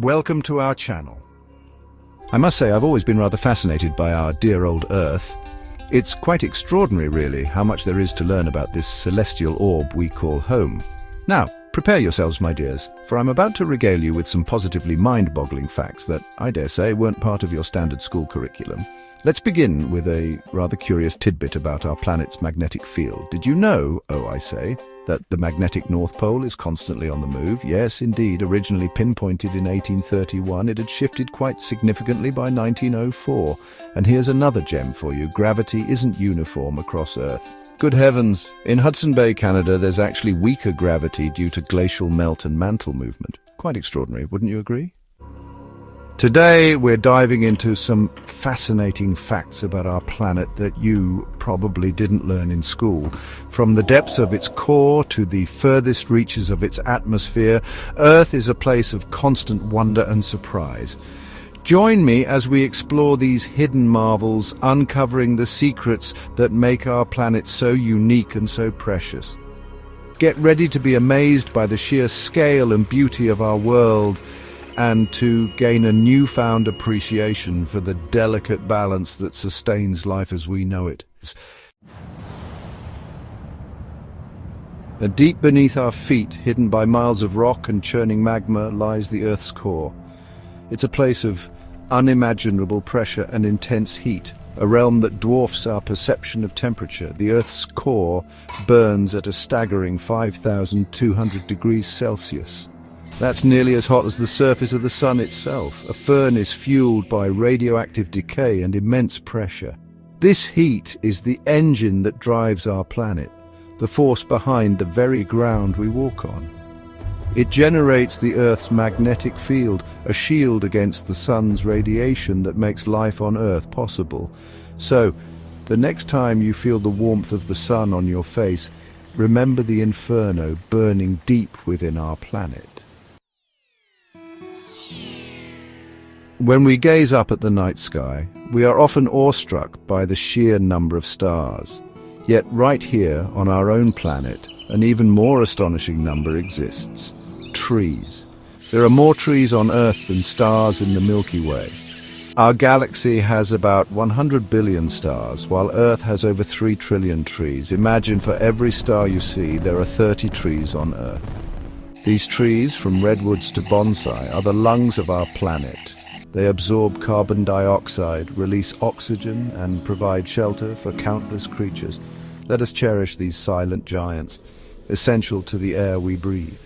Welcome to our channel. I must say I've always been rather fascinated by our dear old Earth. It's quite extraordinary, really, how much there is to learn about this celestial orb we call home. Now, prepare yourselves, my dears, for I'm about to regale you with some positively mind-boggling facts that, I dare say, weren't part of your standard school curriculum. Let's begin with a rather curious tidbit about our planet's magnetic field. Did you know, I say, that the magnetic North Pole is constantly on the move? Yes, indeed. Originally pinpointed in 1831, it had shifted quite significantly by 1904. And here's another gem for you. Gravity isn't uniform across Earth. Good heavens! In Hudson Bay, Canada, there's actually weaker gravity due to glacial melt and mantle movement. Quite extraordinary, wouldn't you agree? Today, we're diving into some fascinating facts about our planet that you probably didn't learn in school. From the depths of its core to the furthest reaches of its atmosphere, Earth is a place of constant wonder and surprise. Join me as we explore these hidden marvels, uncovering the secrets that make our planet so unique and so precious. Get ready to be amazed by the sheer scale and beauty of our world, and to gain a newfound appreciation for the delicate balance that sustains life as we know it. Deep beneath our feet, hidden by miles of rock and churning magma, lies the Earth's core. It's a place of unimaginable pressure and intense heat, a realm that dwarfs our perception of temperature. The Earth's core burns at a staggering 5,200 degrees Celsius. That's nearly as hot as the surface of the sun itself, a furnace fueled by radioactive decay and immense pressure. This heat is the engine that drives our planet, the force behind the very ground we walk on. It generates the Earth's magnetic field, a shield against the sun's radiation that makes life on Earth possible. So, the next time you feel the warmth of the sun on your face, remember the inferno burning deep within our planet. When we gaze up at the night sky, we are often awestruck by the sheer number of stars. Yet right here on our own planet, an even more astonishing number exists: trees. There are more trees on Earth than stars in the Milky Way. Our galaxy has about 100 billion stars, while Earth has over 3 trillion trees. Imagine for every star you see, there are 30 trees on Earth. These trees, from redwoods to bonsai, are the lungs of our planet. They absorb carbon dioxide, release oxygen, and provide shelter for countless creatures. Let us cherish these silent giants, essential to the air we breathe.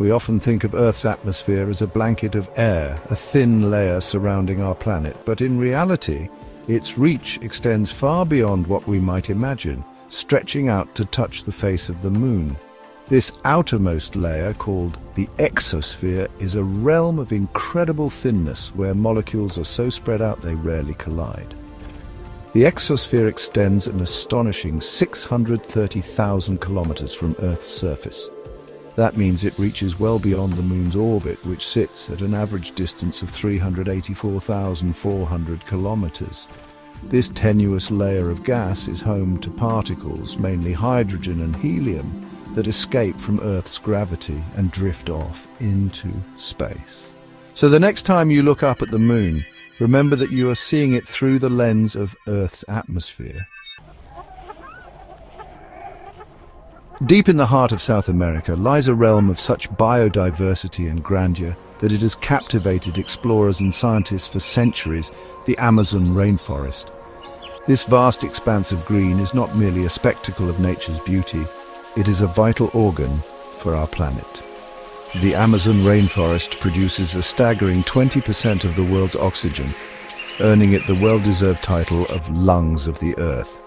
We often think of Earth's atmosphere as a blanket of air, a thin layer surrounding our planet, but in reality, its reach extends far beyond what we might imagine, stretching out to touch the face of the moon. This outermost layer, called the exosphere, is a realm of incredible thinness where molecules are so spread out they rarely collide. The exosphere extends an astonishing 630,000 kilometers from Earth's surface. That means it reaches well beyond the moon's orbit, which sits at an average distance of 384,400 kilometers. This tenuous layer of gas is home to particles, mainly hydrogen and helium, that escape from Earth's gravity and drift off into space. So the next time you look up at the moon, remember that you are seeing it through the lens of Earth's atmosphere. Deep in the heart of South America lies a realm of such biodiversity and grandeur that it has captivated explorers and scientists for centuries: the Amazon rainforest. This vast expanse of green is not merely a spectacle of nature's beauty, it is a vital organ for our planet. The Amazon rainforest produces a staggering 20% of the world's oxygen, earning it the well-deserved title of lungs of the Earth.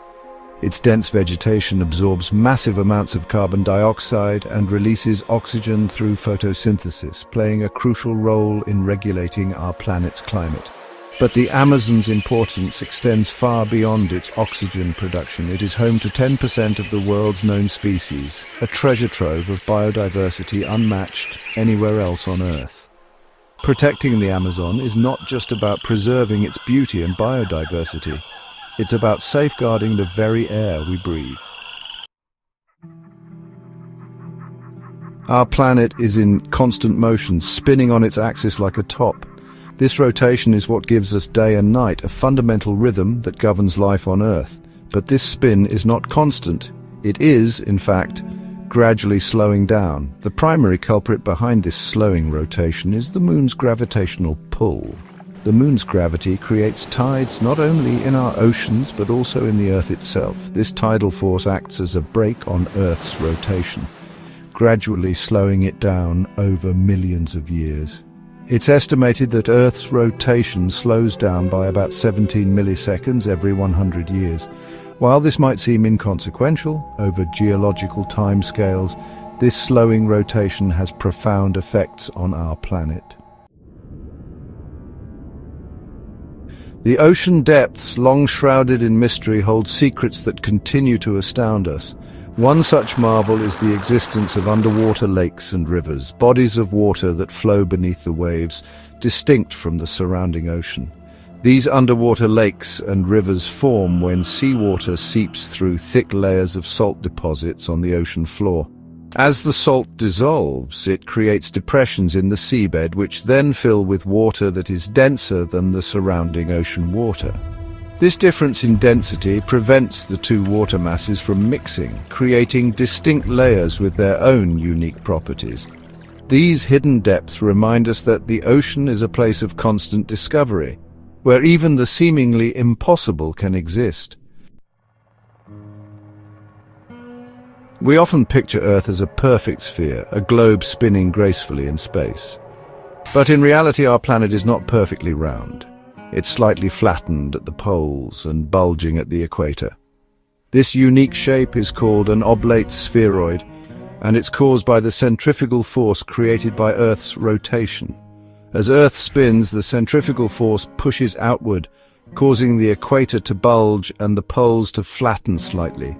Its dense vegetation absorbs massive amounts of carbon dioxide and releases oxygen through photosynthesis, playing a crucial role in regulating our planet's climate. But the Amazon's importance extends far beyond its oxygen production. It is home to 10% of the world's known species, a treasure trove of biodiversity unmatched anywhere else on Earth. Protecting the Amazon is not just about preserving its beauty and biodiversity. It's about safeguarding the very air we breathe. Our planet is in constant motion, spinning on its axis like a top. This rotation is what gives us day and night, a fundamental rhythm that governs life on Earth. But this spin is not constant. It is, in fact, gradually slowing down. The primary culprit behind this slowing rotation is the Moon's gravitational pull. The Moon's gravity creates tides not only in our oceans but also in the Earth itself. This tidal force acts as a brake on Earth's rotation, gradually slowing it down over millions of years. It's estimated that Earth's rotation slows down by about 17 milliseconds every 100 years. While this might seem inconsequential over geological timescales, this slowing rotation has profound effects on our planet. The ocean depths, long shrouded in mystery, hold secrets that continue to astound us. One such marvel is the existence of underwater lakes and rivers, bodies of water that flow beneath the waves, distinct from the surrounding ocean. These underwater lakes and rivers form when seawater seeps through thick layers of salt deposits on the ocean floor. As the salt dissolves, it creates depressions in the seabed, which then fill with water that is denser than the surrounding ocean water. This difference in density prevents the two water masses from mixing, creating distinct layers with their own unique properties. These hidden depths remind us that the ocean is a place of constant discovery, where even the seemingly impossible can exist. We often picture Earth as a perfect sphere, a globe spinning gracefully in space. But in reality, our planet is not perfectly round. It's slightly flattened at the poles and bulging at the equator. This unique shape is called an oblate spheroid, and it's caused by the centrifugal force created by Earth's rotation. As Earth spins, the centrifugal force pushes outward, causing the equator to bulge and the poles to flatten slightly.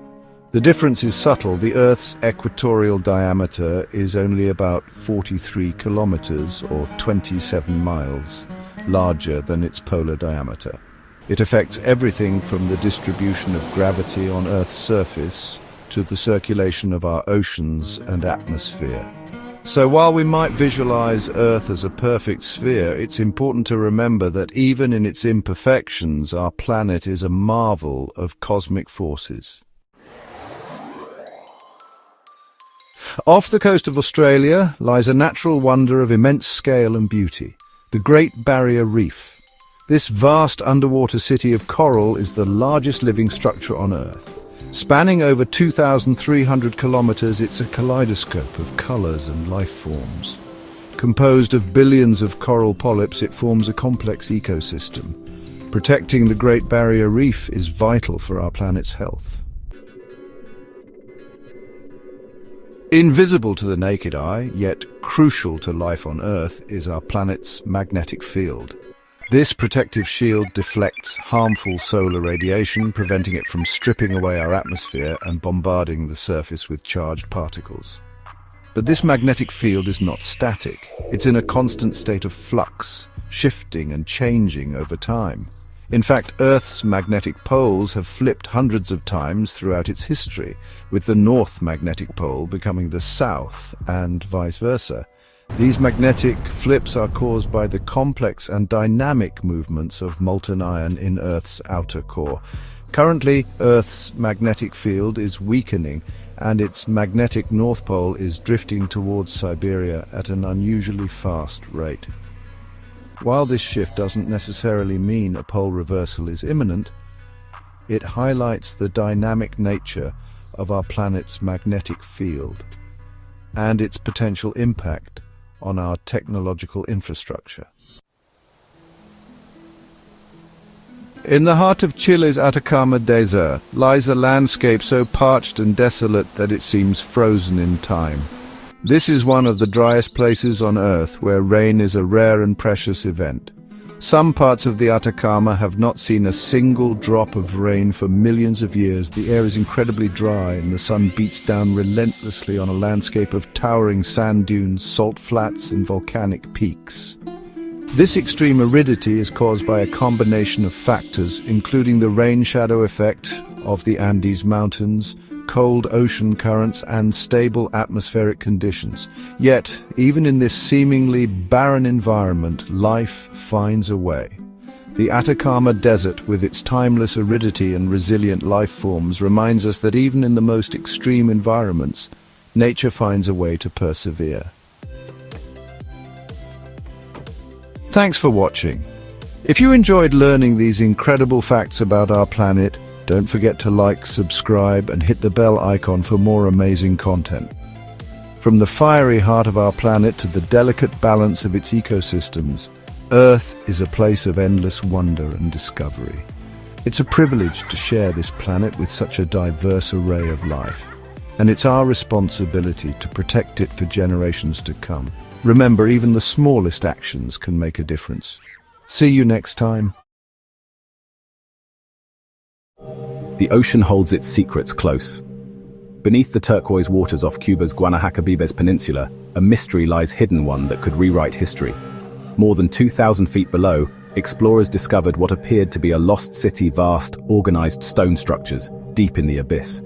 The difference is subtle. The Earth's equatorial diameter is only about 43 kilometers or 27 miles, larger than its polar diameter. It affects everything from the distribution of gravity on Earth's surface to the circulation of our oceans and atmosphere. So while we might visualize Earth as a perfect sphere, it's important to remember that even in its imperfections, our planet is a marvel of cosmic forces. Off the coast of Australia lies a natural wonder of immense scale and beauty, the Great Barrier Reef. This vast underwater city of coral is the largest living structure on Earth. Spanning over 2,300 kilometers, it's a kaleidoscope of colors and life forms. Composed of billions of coral polyps, it forms a complex ecosystem. Protecting the Great Barrier Reef is vital for our planet's health. Invisible to the naked eye, yet crucial to life on Earth, is our planet's magnetic field. This protective shield deflects harmful solar radiation, preventing it from stripping away our atmosphere and bombarding the surface with charged particles. But this magnetic field is not static. It's in a constant state of flux, shifting and changing over time. In fact, Earth's magnetic poles have flipped hundreds of times throughout its history, with the north magnetic pole becoming the south and vice versa. These magnetic flips are caused by the complex and dynamic movements of molten iron in Earth's outer core. Currently, Earth's magnetic field is weakening, and its magnetic north pole is drifting towards Siberia at an unusually fast rate. While this shift doesn't necessarily mean a pole reversal is imminent, it highlights the dynamic nature of our planet's magnetic field and its potential impact on our technological infrastructure. In the heart of Chile's Atacama Desert lies a landscape so parched and desolate that it seems frozen in time. This is one of the driest places on Earth, where rain is a rare and precious event. Some parts of the Atacama have not seen a single drop of rain for millions of years. The air is incredibly dry and the sun beats down relentlessly on a landscape of towering sand dunes, salt flats and volcanic peaks. This extreme aridity is caused by a combination of factors, including the rain shadow effect of the Andes Mountains, cold ocean currents and stable atmospheric conditions. Yet, even in this seemingly barren environment, life finds a way. The Atacama Desert, with its timeless aridity and resilient life forms, reminds us that even in the most extreme environments, nature finds a way to persevere. Thanks for watching. If you enjoyed learning these incredible facts about our planet, don't forget to like, subscribe, and hit the bell icon for more amazing content. From the fiery heart of our planet to the delicate balance of its ecosystems, Earth is a place of endless wonder and discovery. It's a privilege to share this planet with such a diverse array of life, and it's our responsibility to protect it for generations to come. Remember, even the smallest actions can make a difference. See you next time. The ocean holds its secrets close. Beneath the turquoise waters off Cuba's Guanahacabibes Peninsula, a mystery lies hidden, one that could rewrite history. More than 2,000 feet below, explorers discovered what appeared to be a lost city, vast, organized stone structures deep in the abyss.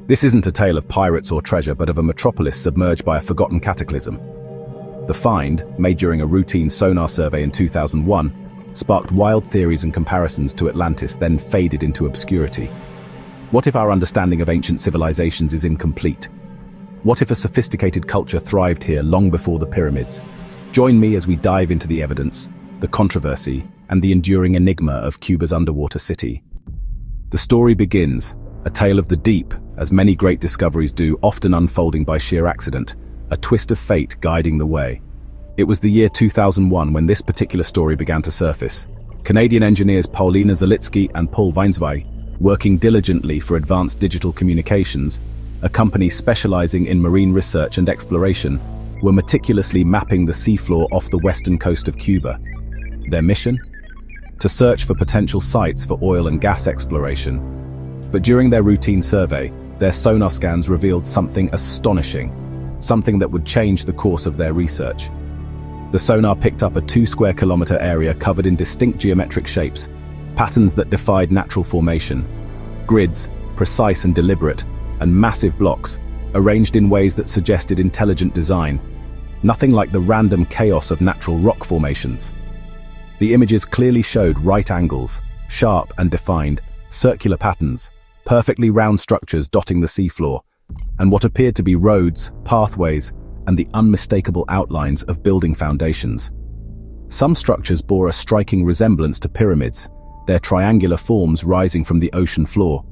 This isn't a tale of pirates or treasure, but of a metropolis submerged by a forgotten cataclysm. The find, made during a routine sonar survey in 2001, sparked wild theories and comparisons to Atlantis, then faded into obscurity. What if our understanding of ancient civilizations is incomplete? What if a sophisticated culture thrived here long before the pyramids? Join me as we dive into the evidence, the controversy, and the enduring enigma of Cuba's underwater city. The story begins, a tale of the deep, as many great discoveries do, often unfolding by sheer accident, a twist of fate guiding the way. It was the year 2001 when this particular story began to surface. Canadian engineers Paulina Zalitsky and Paul Weinswey, working diligently for Advanced Digital Communications, a company specializing in marine research and exploration, were meticulously mapping the seafloor off the western coast of Cuba. Their mission? To search for potential sites for oil and gas exploration. But during their routine survey, their sonar scans revealed something astonishing, something that would change the course of their research. The sonar picked up a 2-square-kilometer area covered in distinct geometric shapes, patterns that defied natural formation. Grids, precise and deliberate, and massive blocks, arranged in ways that suggested intelligent design. Nothing like the random chaos of natural rock formations. The images clearly showed right angles, sharp and defined, circular patterns, perfectly round structures dotting the seafloor, and what appeared to be roads, pathways, and the unmistakable outlines of building foundations. Some structures bore a striking resemblance to pyramids, their triangular forms rising from the ocean floor.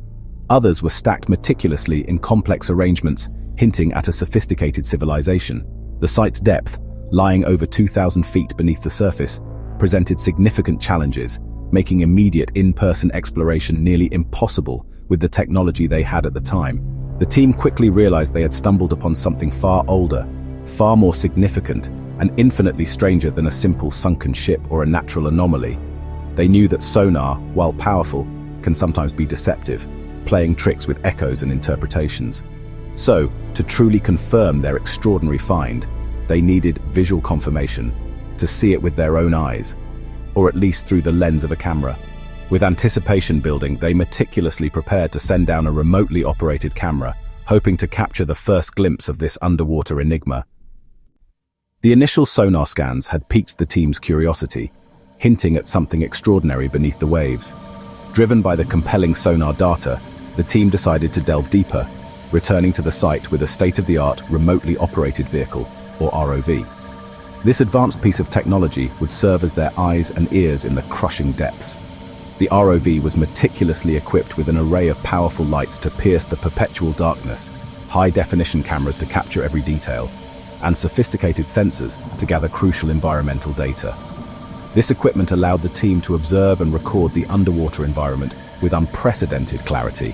Others were stacked meticulously in complex arrangements, hinting at a sophisticated civilization. The site's depth, lying over 2,000 feet beneath the surface, presented significant challenges, making immediate in-person exploration nearly impossible with the technology they had at the time. The team quickly realized they had stumbled upon something far older, far more significant, and infinitely stranger than a simple sunken ship or a natural anomaly. They knew that sonar, while powerful, can sometimes be deceptive, playing tricks with echoes and interpretations. So, to truly confirm their extraordinary find, they needed visual confirmation, to see it with their own eyes, or at least through the lens of a camera. With anticipation building, they meticulously prepared to send down a remotely operated camera, hoping to capture the first glimpse of this underwater enigma. The initial sonar scans had piqued the team's curiosity, hinting at something extraordinary beneath the waves. Driven by the compelling sonar data, the team decided to delve deeper, returning to the site with a state-of-the-art remotely operated vehicle, or ROV. This advanced piece of technology would serve as their eyes and ears in the crushing depths. The ROV was meticulously equipped with an array of powerful lights to pierce the perpetual darkness, high-definition cameras to capture every detail, and sophisticated sensors to gather crucial environmental data. This equipment allowed the team to observe and record the underwater environment with unprecedented clarity.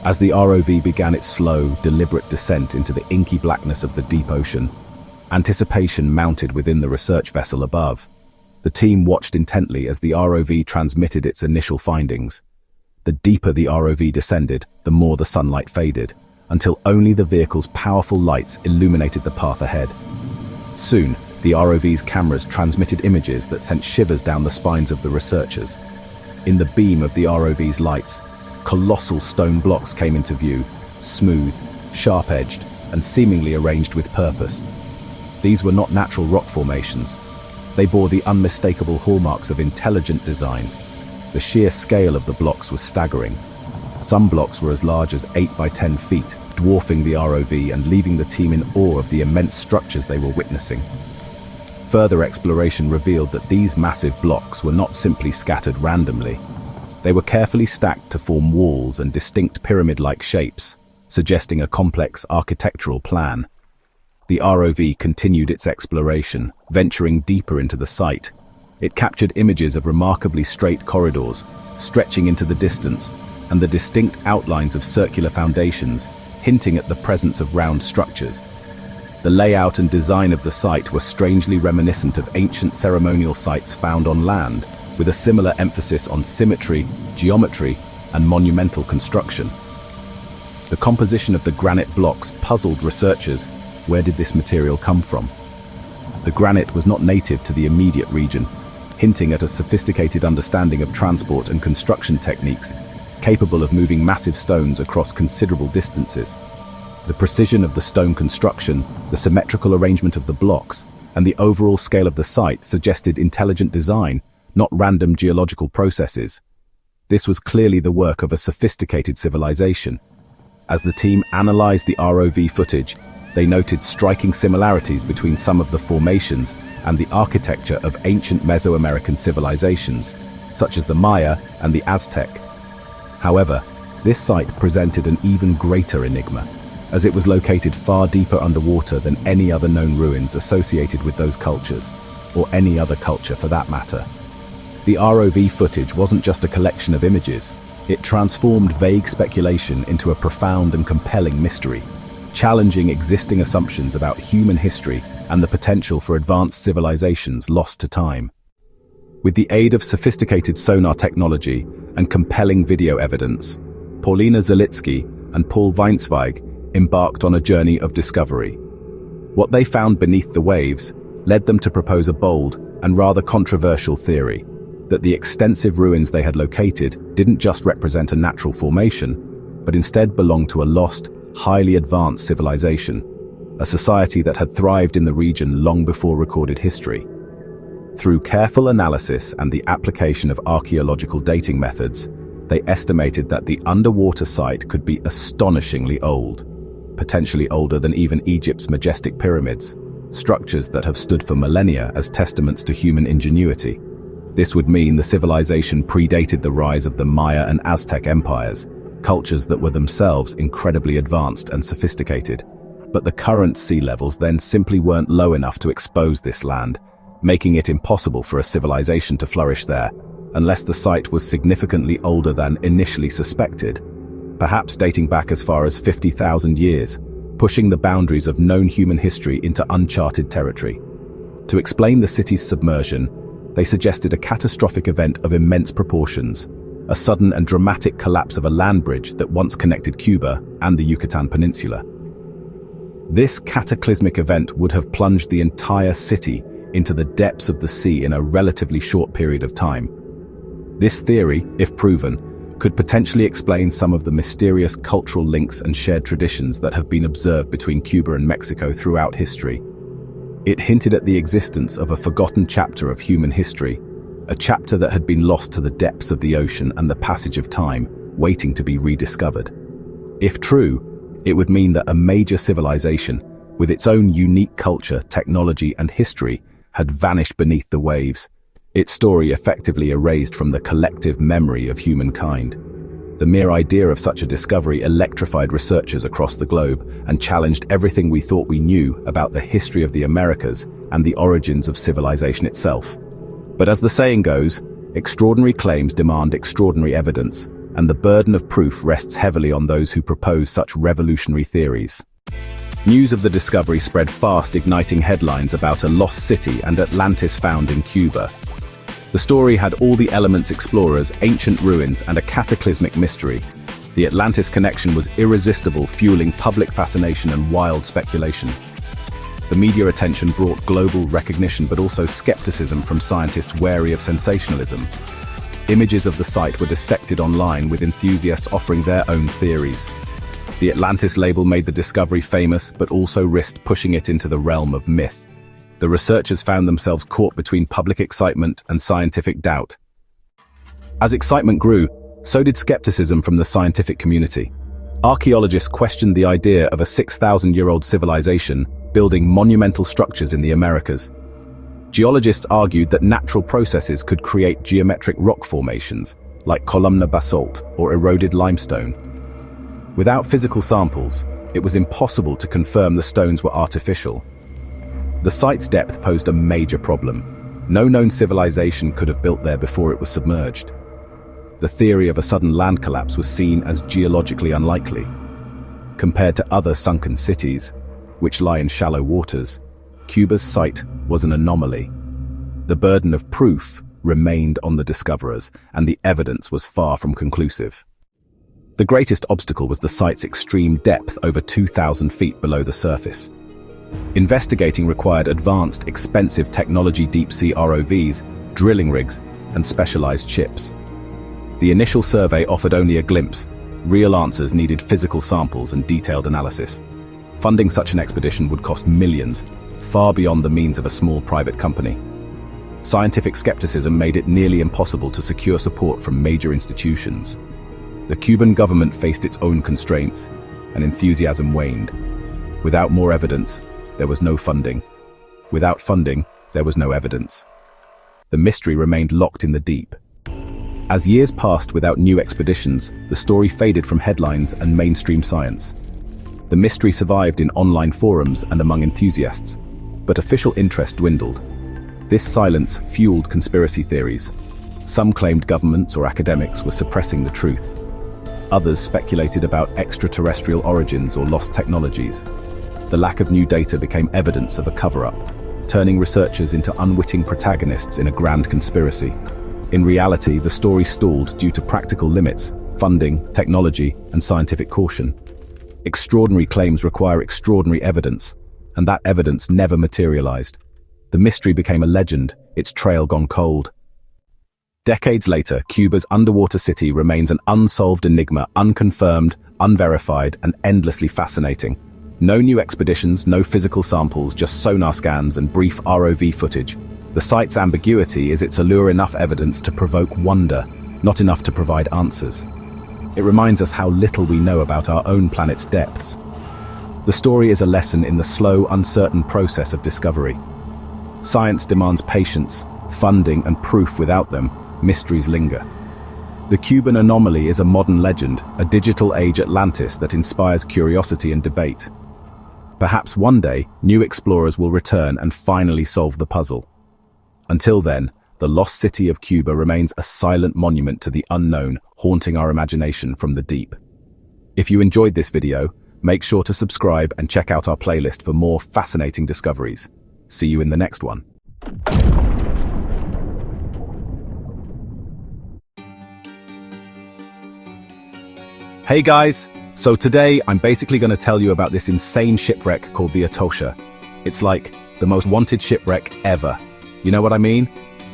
As the ROV began its slow, deliberate descent into the inky blackness of the deep ocean, anticipation mounted within the research vessel above. The team watched intently as the ROV transmitted its initial findings. The deeper the ROV descended, the more the sunlight faded, until only the vehicle's powerful lights illuminated the path ahead. Soon, the ROV's cameras transmitted images that sent shivers down the spines of the researchers. In the beam of the ROV's lights, colossal stone blocks came into view, smooth, sharp-edged, and seemingly arranged with purpose. These were not natural rock formations. They bore the unmistakable hallmarks of intelligent design. The sheer scale of the blocks was staggering. Some blocks were as large as 8 by 10 feet, dwarfing the ROV and leaving the team in awe of the immense structures they were witnessing. Further exploration revealed that these massive blocks were not simply scattered randomly. They were carefully stacked to form walls and distinct pyramid-like shapes, suggesting a complex architectural plan. The ROV continued its exploration, venturing deeper into the site. It captured images of remarkably straight corridors, stretching into the distance, and the distinct outlines of circular foundations, hinting at the presence of round structures. The layout and design of the site were strangely reminiscent of ancient ceremonial sites found on land, with a similar emphasis on symmetry, geometry, and monumental construction. The composition of the granite blocks puzzled researchers. Where did this material come from? The granite was not native to the immediate region, hinting at a sophisticated understanding of transport and construction techniques, capable of moving massive stones across considerable distances. The precision of the stone construction, the symmetrical arrangement of the blocks, and the overall scale of the site suggested intelligent design, not random geological processes. This was clearly the work of a sophisticated civilization. As the team analyzed the ROV footage, they noted striking similarities between some of the formations and the architecture of ancient Mesoamerican civilizations, such as the Maya and the Aztec. However, this site presented an even greater enigma, as it was located far deeper underwater than any other known ruins associated with those cultures, or any other culture for that matter. The ROV footage wasn't just a collection of images. It transformed vague speculation into a profound and compelling mystery, challenging existing assumptions about human history and the potential for advanced civilizations lost to time. With the aid of sophisticated sonar technology and compelling video evidence, Paulina Zalitsky and Paul Weinsweig embarked on a journey of discovery. What they found beneath the waves led them to propose a bold and rather controversial theory, that the extensive ruins they had located didn't just represent a natural formation, but instead belonged to a lost, highly advanced civilization, a society that had thrived in the region long before recorded history. Through careful analysis and the application of archaeological dating methods, they estimated that the underwater site could be astonishingly old, potentially older than even Egypt's majestic pyramids, structures that have stood for millennia as testaments to human ingenuity. This would mean the civilization predated the rise of the Maya and Aztec empires, cultures that were themselves incredibly advanced and sophisticated. But the current sea levels then simply weren't low enough to expose this land, making it impossible for a civilization to flourish there, unless the site was significantly older than initially suspected, perhaps dating back as far as 50,000 years, pushing the boundaries of known human history into uncharted territory. To explain the city's submersion, they suggested a catastrophic event of immense proportions, a sudden and dramatic collapse of a land bridge that once connected Cuba and the Yucatan Peninsula. This cataclysmic event would have plunged the entire city into the depths of the sea in a relatively short period of time. This theory, if proven, could potentially explain some of the mysterious cultural links and shared traditions that have been observed between Cuba and Mexico throughout history. It hinted at the existence of a forgotten chapter of human history, a chapter that had been lost to the depths of the ocean and the passage of time, waiting to be rediscovered. If true, it would mean that a major civilization, with its own unique culture, technology, and history, had vanished beneath the waves, its story effectively erased from the collective memory of humankind. The mere idea of such a discovery electrified researchers across the globe and challenged everything we thought we knew about the history of the Americas and the origins of civilization itself. But as the saying goes, extraordinary claims demand extraordinary evidence, and the burden of proof rests heavily on those who propose such revolutionary theories. News of the discovery spread fast, igniting headlines about a lost city and Atlantis found in Cuba. The story had all the elements: explorers, ancient ruins, and a cataclysmic mystery. The Atlantis connection was irresistible, fueling public fascination and wild speculation. The media attention brought global recognition, but also skepticism from scientists wary of sensationalism. Images of the site were dissected online, with enthusiasts offering their own theories. The Atlantis label made the discovery famous, but also risked pushing it into the realm of myth. The researchers found themselves caught between public excitement and scientific doubt. As excitement grew, so did skepticism from the scientific community. Archaeologists questioned the idea of a 6,000-year-old civilization building monumental structures in the Americas. Geologists argued that natural processes could create geometric rock formations, like columnar basalt or eroded limestone. Without physical samples, it was impossible to confirm the stones were artificial. The site's depth posed a major problem. No known civilization could have built there before it was submerged. The theory of a sudden land collapse was seen as geologically unlikely. Compared to other sunken cities, which lie in shallow waters, Cuba's site was an anomaly. The burden of proof remained on the discoverers, and the evidence was far from conclusive. The greatest obstacle was the site's extreme depth, over 2,000 feet below the surface. Investigating required advanced, expensive technology, deep-sea ROVs, drilling rigs, and specialized ships. The initial survey offered only a glimpse. Real answers needed physical samples and detailed analysis. Funding such an expedition would cost millions, far beyond the means of a small private company. Scientific skepticism made it nearly impossible to secure support from major institutions. The Cuban government faced its own constraints, and enthusiasm waned. Without more evidence, there was no funding. Without funding, there was no evidence. The mystery remained locked in the deep. As years passed without new expeditions, the story faded from headlines and mainstream science. The mystery survived in online forums and among enthusiasts, but official interest dwindled. This silence fueled conspiracy theories. Some claimed governments or academics were suppressing the truth. Others speculated about extraterrestrial origins or lost technologies. The lack of new data became evidence of a cover-up, turning researchers into unwitting protagonists in a grand conspiracy. In reality, the story stalled due to practical limits, funding, technology, and scientific caution. Extraordinary claims require extraordinary evidence, and that evidence never materialized. The mystery became a legend, its trail gone cold. Decades later, Cuba's underwater city remains an unsolved enigma, unconfirmed, unverified, and endlessly fascinating. No new expeditions, no physical samples, just sonar scans and brief ROV footage. The site's ambiguity is its allure enough evidence to provoke wonder, not enough to provide answers. It reminds us how little we know about our own planet's depths. The story is a lesson in the slow, uncertain process of discovery. Science demands patience, funding, and proof. Without them, mysteries linger. The Cuban anomaly is a modern legend, a digital age Atlantis that inspires curiosity and debate. Perhaps one day, new explorers will return and finally solve the puzzle. Until then, the lost city of Cuba remains a silent monument to the unknown, haunting our imagination from the deep. If you enjoyed this video, make sure to subscribe and check out our playlist for more fascinating discoveries. See you in the next one. Hey guys! So today, I'm basically going to tell you about this insane shipwreck called the Atosha. It's like the most wanted shipwreck ever. You know what I mean?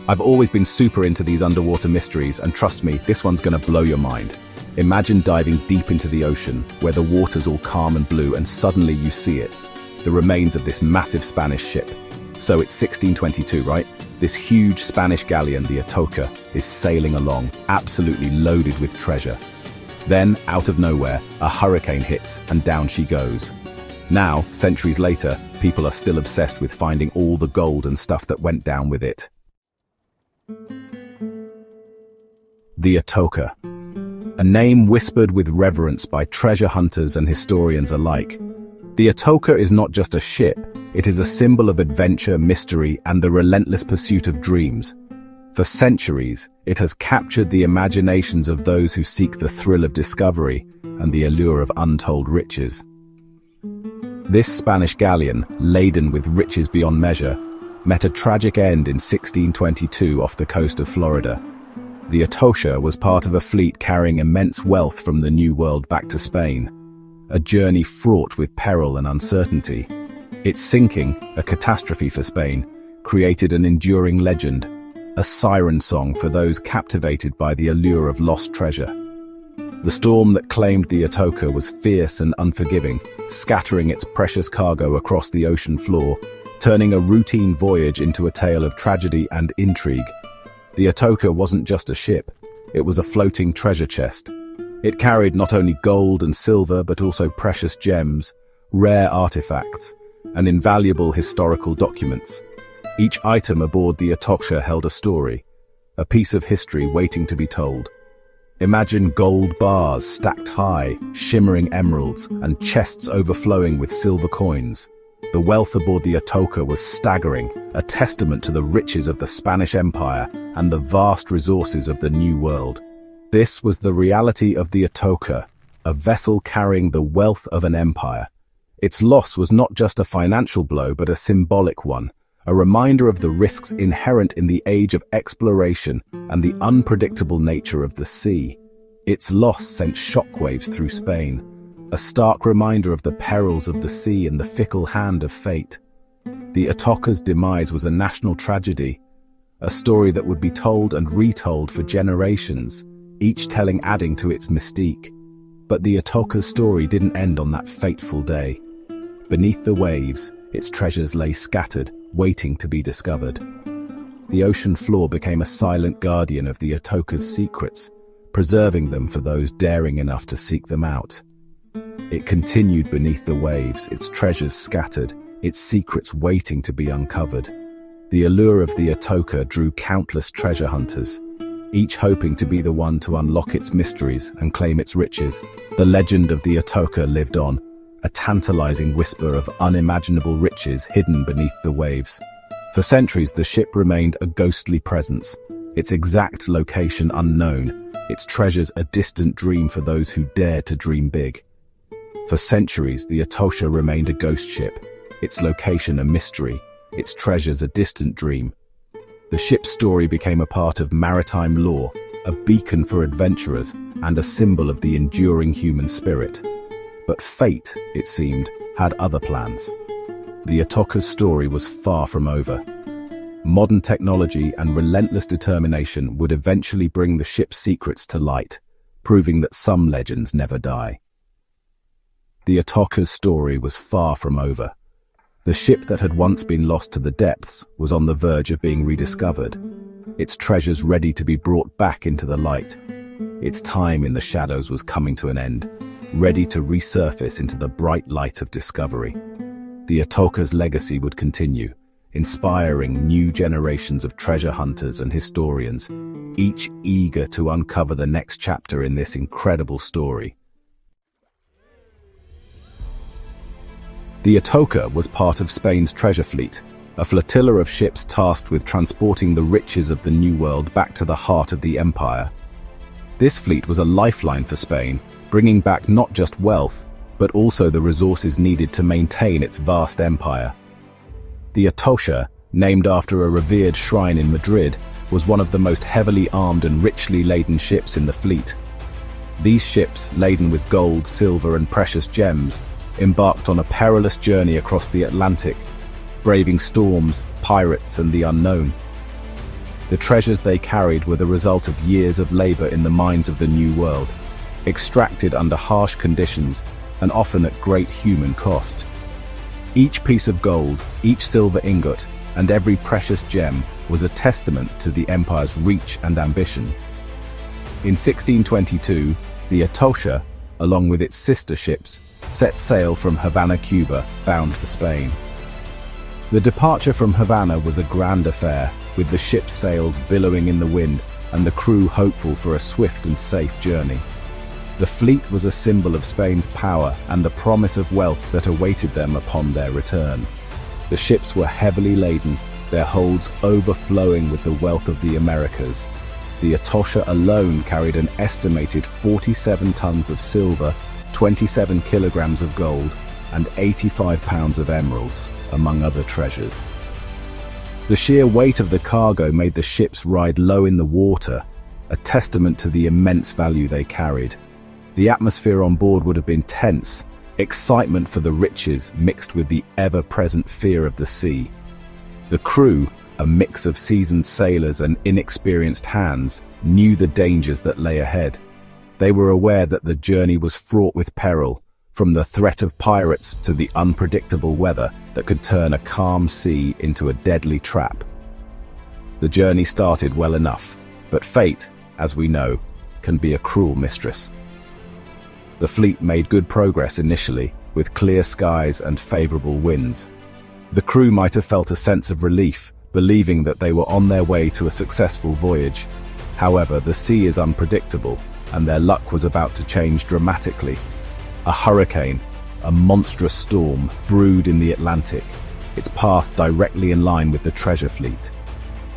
I've always been super into these underwater mysteries, and trust me, this one's going to blow your mind. Imagine diving deep into the ocean, where the water's all calm and blue, and suddenly you see it. The remains of this massive Spanish ship. So it's 1622, right? This huge Spanish galleon, the Atocha, is sailing along, absolutely loaded with treasure. Then, out of nowhere, a hurricane hits, and down she goes. Now, centuries later, people are still obsessed with finding all the gold and stuff that went down with it. The Atocha. A name whispered with reverence by treasure hunters and historians alike. The Atocha is not just a ship, it is a symbol of adventure, mystery, and the relentless pursuit of dreams. For centuries, it has captured the imaginations of those who seek the thrill of discovery and the allure of untold riches. This Spanish galleon, laden with riches beyond measure, met a tragic end in 1622 off the coast of Florida. The Atosha was part of a fleet carrying immense wealth from the New World back to Spain, a journey fraught with peril and uncertainty. Its sinking, a catastrophe for Spain, created an enduring legend, a siren song for those captivated by the allure of lost treasure. The storm that claimed the Atoka was fierce and unforgiving, scattering its precious cargo across the ocean floor, turning a routine voyage into a tale of tragedy and intrigue. The Atoka wasn't just a ship, it was a floating treasure chest. It carried not only gold and silver but also precious gems, rare artifacts, and invaluable historical documents. Each item aboard the Atoka held a story, a piece of history waiting to be told. Imagine gold bars stacked high, shimmering emeralds, and chests overflowing with silver coins. The wealth aboard the Atoka was staggering, a testament to the riches of the Spanish Empire and the vast resources of the New World. This was the reality of the Atoka, a vessel carrying the wealth of an empire. Its loss was not just a financial blow but a symbolic one, a reminder of the risks inherent in the age of exploration and the unpredictable nature of the sea. Its loss sent shockwaves through Spain, a stark reminder of the perils of the sea and the fickle hand of fate. The Atoka's demise was a national tragedy, a story that would be told and retold for generations, each telling adding to its mystique. But the Atoka's story didn't end on that fateful day. Beneath the waves, its treasures lay scattered, waiting to be discovered. The ocean floor became a silent guardian of the Atoka's secrets, preserving them for those daring enough to seek them out. It continued beneath the waves, its treasures scattered, its secrets waiting to be uncovered. The allure of the Atoka drew countless treasure hunters, each hoping to be the one to unlock its mysteries and claim its riches. The legend of the Atoka lived on, a tantalizing whisper of unimaginable riches hidden beneath the waves. For centuries, the ship remained a ghostly presence, its exact location unknown, its treasures a distant dream for those who dared to dream big. For centuries, the Atoka remained a ghost ship, its location a mystery, its treasures a distant dream. The ship's story became a part of maritime lore, a beacon for adventurers, and a symbol of the enduring human spirit. But fate, it seemed, had other plans. The Atoka's story was far from over. Modern technology and relentless determination would eventually bring the ship's secrets to light, proving that some legends never die. The Atoka's story was far from over. The ship that had once been lost to the depths was on the verge of being rediscovered, its treasures ready to be brought back into the light. Its time in the shadows was coming to an end, ready to resurface into the bright light of discovery. The Atoka's legacy would continue, inspiring new generations of treasure hunters and historians, each eager to uncover the next chapter in this incredible story. The Atoka was part of Spain's treasure fleet, a flotilla of ships tasked with transporting the riches of the New World back to the heart of the empire. This fleet was a lifeline for Spain, bringing back not just wealth, but also the resources needed to maintain its vast empire. The Atoka, named after a revered shrine in Madrid, was one of the most heavily armed and richly laden ships in the fleet. These ships, laden with gold, silver, and precious gems, embarked on a perilous journey across the Atlantic, braving storms, pirates, and the unknown. The treasures they carried were the result of years of labor in the mines of the New World, extracted under harsh conditions and often at great human cost. Each piece of gold, each silver ingot, and every precious gem was a testament to the empire's reach and ambition. In 1622, the Atoka, along with its sister ships, set sail from Havana, Cuba, bound for Spain. The departure from Havana was a grand affair, with the ship's sails billowing in the wind and the crew hopeful for a swift and safe journey. The fleet was a symbol of Spain's power and the promise of wealth that awaited them upon their return. The ships were heavily laden, their holds overflowing with the wealth of the Americas. The Atoka alone carried an estimated 47 tons of silver, 27 kilograms of gold, and 85 pounds of emeralds, among other treasures. The sheer weight of the cargo made the ships ride low in the water, a testament to the immense value they carried. The atmosphere on board would have been tense, excitement for the riches mixed with the ever-present fear of the sea. The crew, a mix of seasoned sailors and inexperienced hands, knew the dangers that lay ahead. They were aware that the journey was fraught with peril, from the threat of pirates to the unpredictable weather that could turn a calm sea into a deadly trap. The journey started well enough, but fate, as we know, can be a cruel mistress. The fleet made good progress initially, with clear skies and favorable winds. The crew might have felt a sense of relief, believing that they were on their way to a successful voyage. However, the sea is unpredictable, and their luck was about to change dramatically. A hurricane, a monstrous storm, brewed in the Atlantic, its path directly in line with the treasure fleet.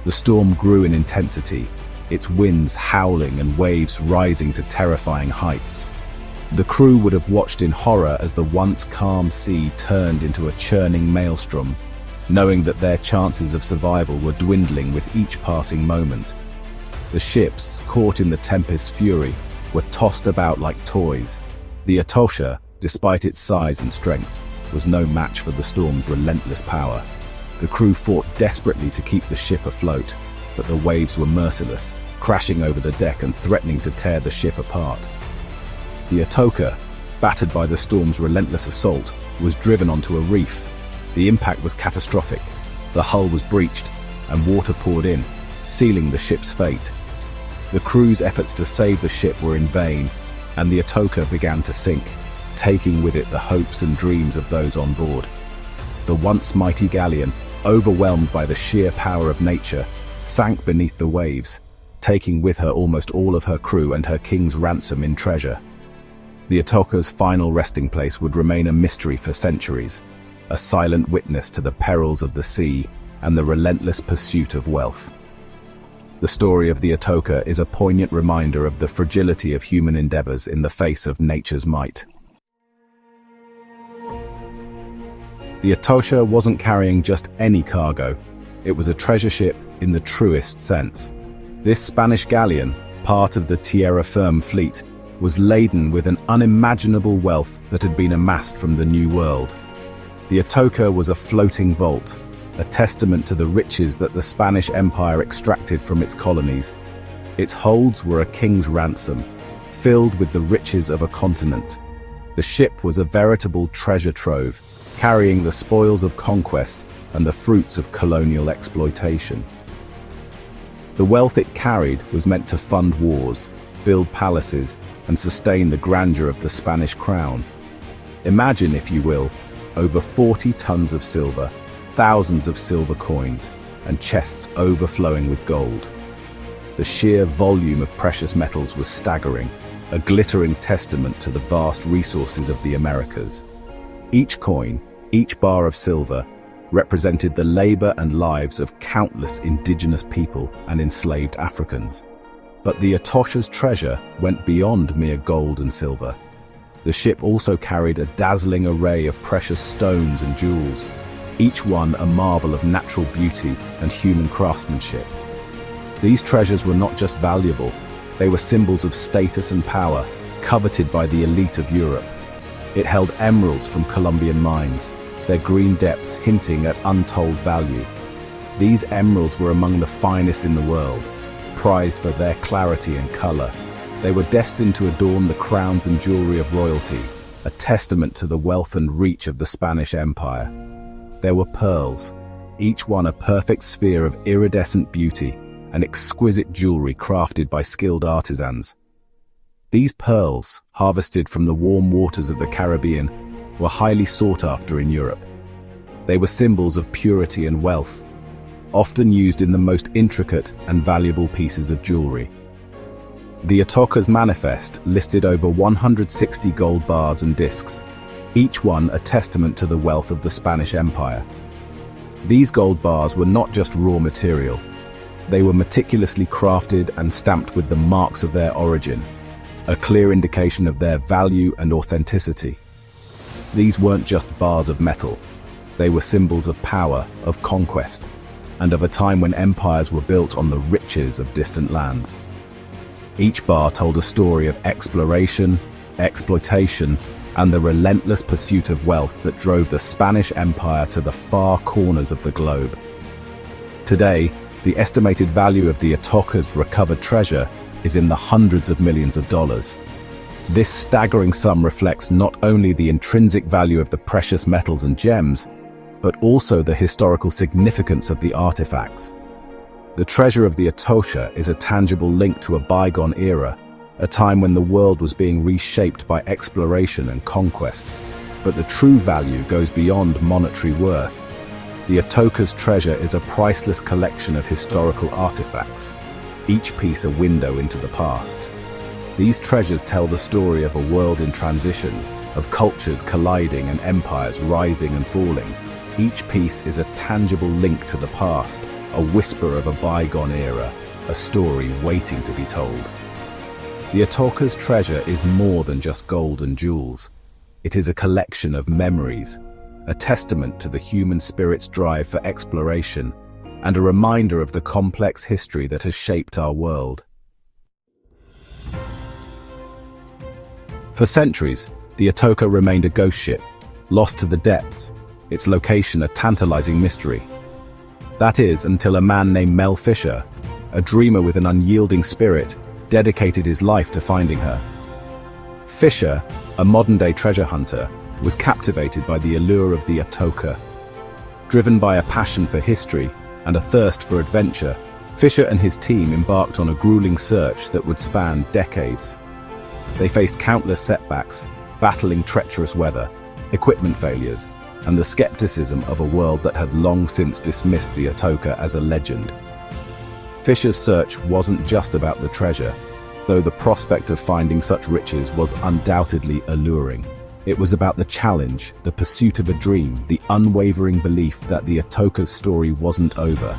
The storm grew in intensity, its winds howling and waves rising to terrifying heights. The crew would have watched in horror as the once calm sea turned into a churning maelstrom, knowing that their chances of survival were dwindling with each passing moment. The ships, caught in the tempest's fury, were tossed about like toys. The Atosha, despite its size and strength, was no match for the storm's relentless power. The crew fought desperately to keep the ship afloat, but the waves were merciless, crashing over the deck and threatening to tear the ship apart. The Atoka, battered by the storm's relentless assault, was driven onto a reef. The impact was catastrophic. The hull was breached, and water poured in, sealing the ship's fate. The crew's efforts to save the ship were in vain, and the Atoka began to sink, taking with it the hopes and dreams of those on board. The once mighty galleon, overwhelmed by the sheer power of nature, sank beneath the waves, taking with her almost all of her crew and her king's ransom in treasure. The Atoka's final resting place would remain a mystery for centuries, a silent witness to the perils of the sea and the relentless pursuit of wealth. The story of the Atoka is a poignant reminder of the fragility of human endeavors in the face of nature's might. The Atosha wasn't carrying just any cargo. It was a treasure ship in the truest sense. This Spanish galleon, part of the Tierra Firme fleet, was laden with an unimaginable wealth that had been amassed from the New World. The Atoka was a floating vault, a testament to the riches that the Spanish Empire extracted from its colonies. Its holds were a king's ransom, filled with the riches of a continent. The ship was a veritable treasure trove, carrying the spoils of conquest and the fruits of colonial exploitation. The wealth it carried was meant to fund wars, build palaces, and sustain the grandeur of the Spanish crown. Imagine, if you will, over 40 tons of silver, thousands of silver coins, and chests overflowing with gold. The sheer volume of precious metals was staggering, a glittering testament to the vast resources of the Americas. Each coin, each bar of silver, represented the labor and lives of countless indigenous people and enslaved Africans. But the Atosha's treasure went beyond mere gold and silver. The ship also carried a dazzling array of precious stones and jewels, each one a marvel of natural beauty and human craftsmanship. These treasures were not just valuable, they were symbols of status and power, coveted by the elite of Europe. It held emeralds from Colombian mines, their green depths hinting at untold value. These emeralds were among the finest in the world, prized for their clarity and color. They were destined to adorn the crowns and jewelry of royalty, a testament to the wealth and reach of the Spanish Empire. There were pearls, each one a perfect sphere of iridescent beauty and exquisite jewelry crafted by skilled artisans. These pearls, harvested from the warm waters of the Caribbean, were highly sought after in Europe. They were symbols of purity and wealth, often used in the most intricate and valuable pieces of jewelry. The Atoka's manifest listed over 160 gold bars and discs, each one a testament to the wealth of the Spanish Empire. These gold bars were not just raw material. They were meticulously crafted and stamped with the marks of their origin, a clear indication of their value and authenticity. These weren't just bars of metal. They were symbols of power, of conquest, and of a time when empires were built on the riches of distant lands. Each bar told a story of exploration, exploitation, and the relentless pursuit of wealth that drove the Spanish Empire to the far corners of the globe. Today, the estimated value of the Atoka's recovered treasure is in the hundreds of millions of dollars. This staggering sum reflects not only the intrinsic value of the precious metals and gems, but also the historical significance of the artifacts. The treasure of the Atocha is a tangible link to a bygone era, a time when the world was being reshaped by exploration and conquest. But the true value goes beyond monetary worth. The Atocha's treasure is a priceless collection of historical artifacts, each piece a window into the past. These treasures tell the story of a world in transition, of cultures colliding and empires rising and falling. Each piece is a tangible link to the past, a whisper of a bygone era, a story waiting to be told. The Atocha's treasure is more than just gold and jewels. It is a collection of memories, a testament to the human spirit's drive for exploration, and a reminder of the complex history that has shaped our world. For centuries, the Atocha remained a ghost ship, lost to the depths, its location a tantalizing mystery. That is, until a man named Mel Fisher, a dreamer with an unyielding spirit, dedicated his life to finding her. Fisher, a modern-day treasure hunter, was captivated by the allure of the Atocha. Driven by a passion for history and a thirst for adventure, Fisher and his team embarked on a grueling search that would span decades. They faced countless setbacks, battling treacherous weather, equipment failures, and the skepticism of a world that had long since dismissed the Atocha as a legend. Fisher's search wasn't just about the treasure, though the prospect of finding such riches was undoubtedly alluring. It was about the challenge, the pursuit of a dream, the unwavering belief that the Atocha's story wasn't over.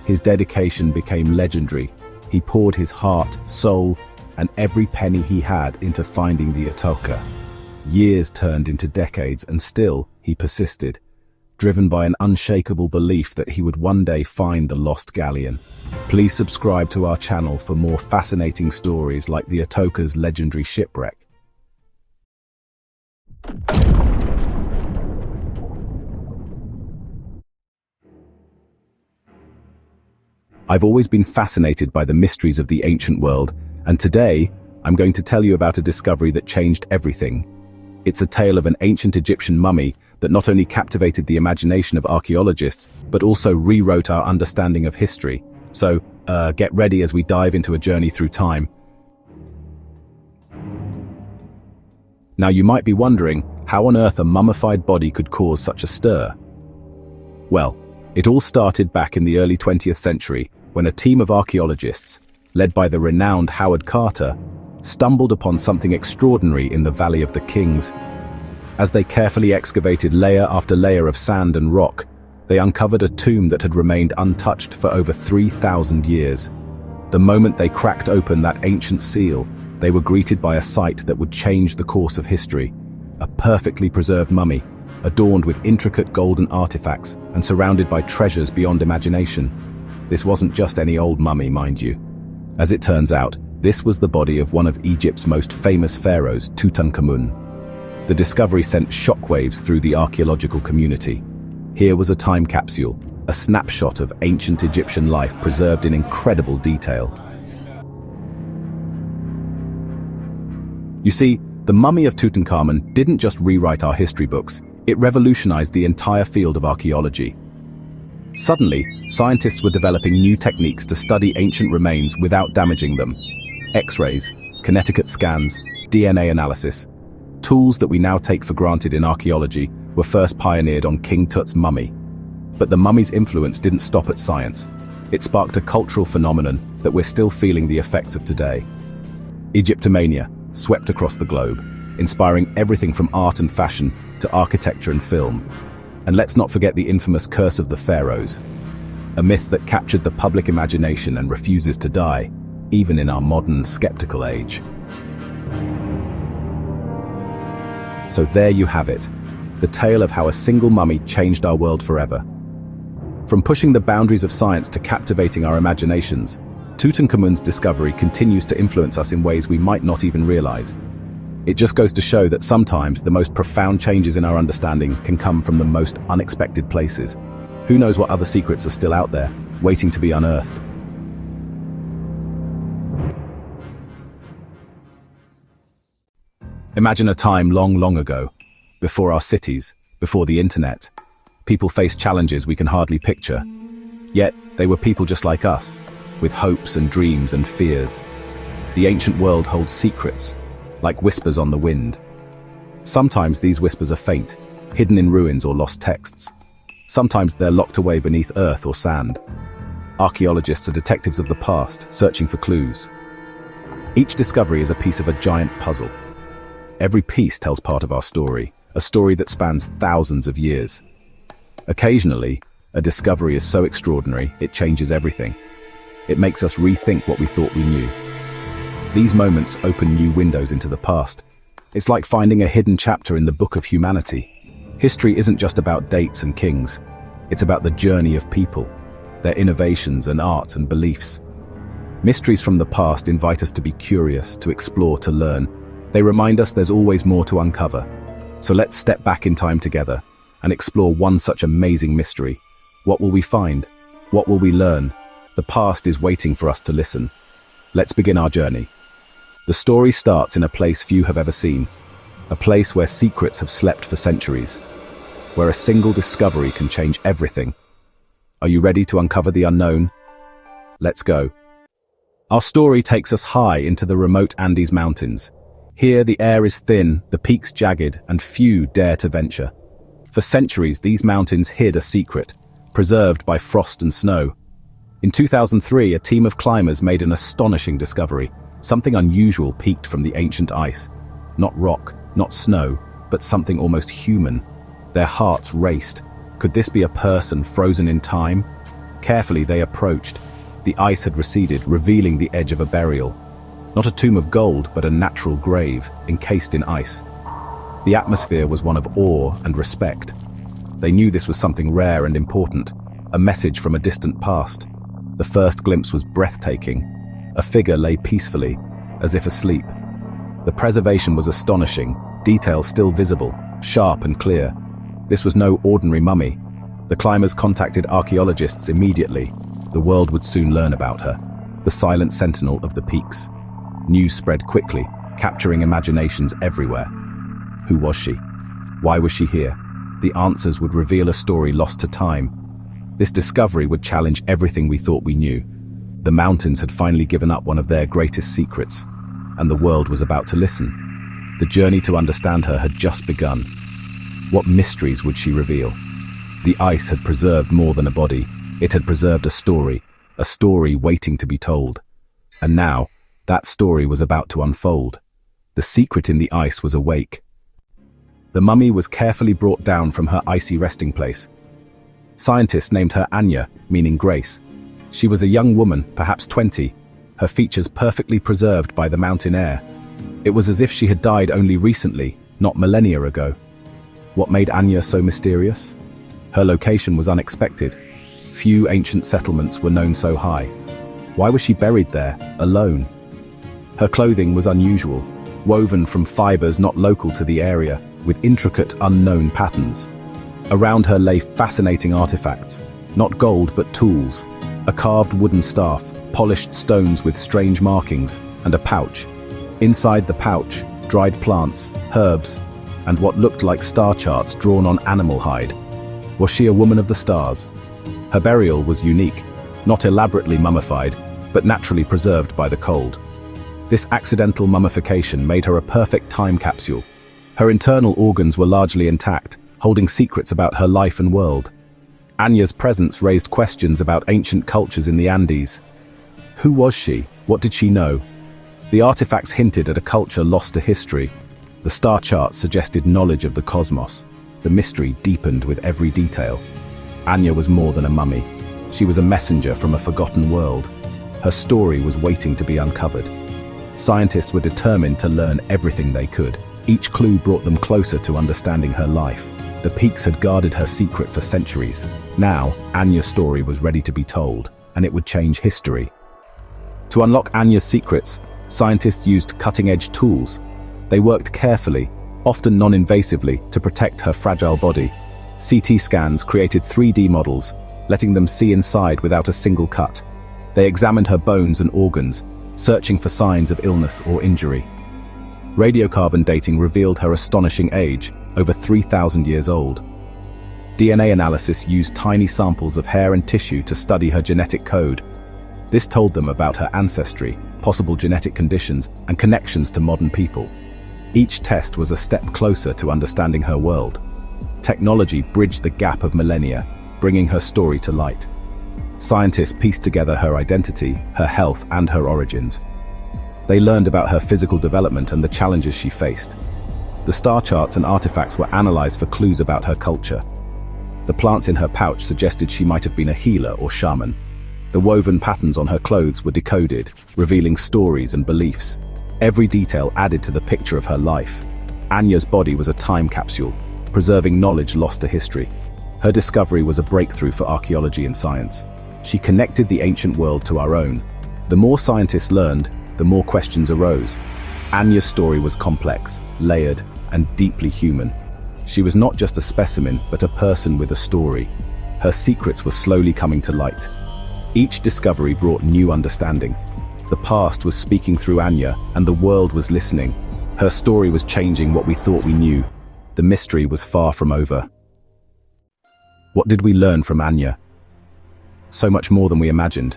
His dedication became legendary. He poured his heart, soul, and every penny he had into finding the Atocha. Years turned into decades, and still he persisted, driven by an unshakable belief that he would one day find the lost galleon. Please subscribe to our channel for more fascinating stories like the Atocha's legendary shipwreck. I've always been fascinated by the mysteries of the ancient world, and today I'm going to tell you about a discovery that changed everything. It's a tale of an ancient Egyptian mummy that not only captivated the imagination of archaeologists, but also rewrote our understanding of history. So, get ready as we dive into a journey through time. Now you might be wondering how on earth a mummified body could cause such a stir. Well, it all started back in the early 20th century when a team of archaeologists, led by the renowned Howard Carter, stumbled upon something extraordinary in the Valley of the Kings. As they carefully excavated layer after layer of sand and rock, they uncovered a tomb that had remained untouched for over 3,000 years. The moment they cracked open that ancient seal, they were greeted by a sight that would change the course of history. A perfectly preserved mummy, adorned with intricate golden artifacts and surrounded by treasures beyond imagination. This wasn't just any old mummy, mind you. As it turns out, this was the body of one of Egypt's most famous pharaohs, Tutankhamun. The discovery sent shockwaves through the archaeological community. Here was a time capsule, a snapshot of ancient Egyptian life preserved in incredible detail. You see, the mummy of Tutankhamun didn't just rewrite our history books, it revolutionized the entire field of archaeology. Suddenly, scientists were developing new techniques to study ancient remains without damaging them. X-rays, kinetic scans, DNA analysis. Tools that we now take for granted in archaeology were first pioneered on King Tut's mummy. But the mummy's influence didn't stop at science. It sparked a cultural phenomenon that we're still feeling the effects of today. Egyptomania swept across the globe, inspiring everything from art and fashion to architecture and film. And let's not forget the infamous curse of the pharaohs, a myth that captured the public imagination and refuses to die, even in our modern, skeptical age. So there you have it, the tale of how a single mummy changed our world forever. From pushing the boundaries of science to captivating our imaginations, Tutankhamun's discovery continues to influence us in ways we might not even realize. It just goes to show that sometimes the most profound changes in our understanding can come from the most unexpected places. Who knows what other secrets are still out there, waiting to be unearthed? Imagine a time long, long ago, before our cities, before the internet. People faced challenges we can hardly picture. Yet, they were people just like us, with hopes and dreams and fears. The ancient world holds secrets, like whispers on the wind. Sometimes these whispers are faint, hidden in ruins or lost texts. Sometimes they're locked away beneath earth or sand. Archaeologists are detectives of the past, searching for clues. Each discovery is a piece of a giant puzzle. Every piece tells part of our story, a story that spans thousands of years. Occasionally, a discovery is so extraordinary, it changes everything. It makes us rethink what we thought we knew. These moments open new windows into the past. It's like finding a hidden chapter in the book of humanity. History isn't just about dates and kings. It's about the journey of people, their innovations and art and beliefs. Mysteries from the past invite us to be curious, to explore, to learn. They remind us there's always more to uncover. So let's step back in time together and explore one such amazing mystery. What will we find? What will we learn? The past is waiting for us to listen. Let's begin our journey. The story starts in a place few have ever seen, a place where secrets have slept for centuries, where a single discovery can change everything. Are you ready to uncover the unknown? Let's go. Our story takes us high into the remote Andes Mountains. Here the air is thin, the peaks jagged, and few dare to venture. For centuries, these mountains hid a secret, preserved by frost and snow. In 2003, a team of climbers made an astonishing discovery. Something unusual peeked from the ancient ice. Not rock, not snow, but something almost human. Their hearts raced. Could this be a person frozen in time? Carefully they approached. The ice had receded, revealing the edge of a burial. Not a tomb of gold, but a natural grave, encased in ice. The atmosphere was one of awe and respect. They knew this was something rare and important, a message from a distant past. The first glimpse was breathtaking. A figure lay peacefully, as if asleep. The preservation was astonishing, details still visible, sharp and clear. This was no ordinary mummy. The climbers contacted archaeologists immediately. The world would soon learn about her, the silent sentinel of the peaks. News spread quickly, capturing imaginations everywhere. Who was she? Why was she here? The answers would reveal a story lost to time. This discovery would challenge everything we thought we knew. The mountains had finally given up one of their greatest secrets, and the world was about to listen. The journey to understand her had just begun. What mysteries would she reveal? The ice had preserved more than a body. It had preserved a story waiting to be told. And now, that story was about to unfold. The secret in the ice was awake. The mummy was carefully brought down from her icy resting place. Scientists named her Anya, meaning grace. She was a young woman, perhaps 20, her features perfectly preserved by the mountain air. It was as if she had died only recently, not millennia ago. What made Anya so mysterious? Her location was unexpected. Few ancient settlements were known so high. Why was she buried there, alone? Her clothing was unusual, woven from fibers not local to the area, with intricate, unknown patterns. Around her lay fascinating artifacts, not gold but tools, a carved wooden staff, polished stones with strange markings, and a pouch. Inside the pouch, dried plants, herbs, and what looked like star charts drawn on animal hide. Was she a woman of the stars? Her burial was unique, not elaborately mummified, but naturally preserved by the cold. This accidental mummification made her a perfect time capsule. Her internal organs were largely intact, holding secrets about her life and world. Anya's presence raised questions about ancient cultures in the Andes. Who was she? What did she know? The artifacts hinted at a culture lost to history. The star charts suggested knowledge of the cosmos. The mystery deepened with every detail. Anya was more than a mummy. She was a messenger from a forgotten world. Her story was waiting to be uncovered. Scientists were determined to learn everything they could. Each clue brought them closer to understanding her life. The peaks had guarded her secret for centuries. Now, Anya's story was ready to be told, and it would change history. To unlock Anya's secrets, scientists used cutting-edge tools. They worked carefully, often non-invasively, to protect her fragile body. CT scans created 3D models, letting them see inside without a single cut. They examined her bones and organs, searching for signs of illness or injury. Radiocarbon dating revealed her astonishing age, over 3,000 years old. DNA analysis used tiny samples of hair and tissue to study her genetic code. This told them about her ancestry, possible genetic conditions, and connections to modern people. Each test was a step closer to understanding her world. Technology bridged the gap of millennia, bringing her story to light. Scientists pieced together her identity, her health, and her origins. They learned about her physical development and the challenges she faced. The star charts and artifacts were analyzed for clues about her culture. The plants in her pouch suggested she might have been a healer or shaman. The woven patterns on her clothes were decoded, revealing stories and beliefs. Every detail added to the picture of her life. Anya's body was a time capsule, preserving knowledge lost to history. Her discovery was a breakthrough for archaeology and science. She connected the ancient world to our own. The more scientists learned, the more questions arose. Anya's story was complex, layered, and deeply human. She was not just a specimen, but a person with a story. Her secrets were slowly coming to light. Each discovery brought new understanding. The past was speaking through Anya, and the world was listening. Her story was changing what we thought we knew. The mystery was far from over. What did we learn from Anya? So much more than we imagined.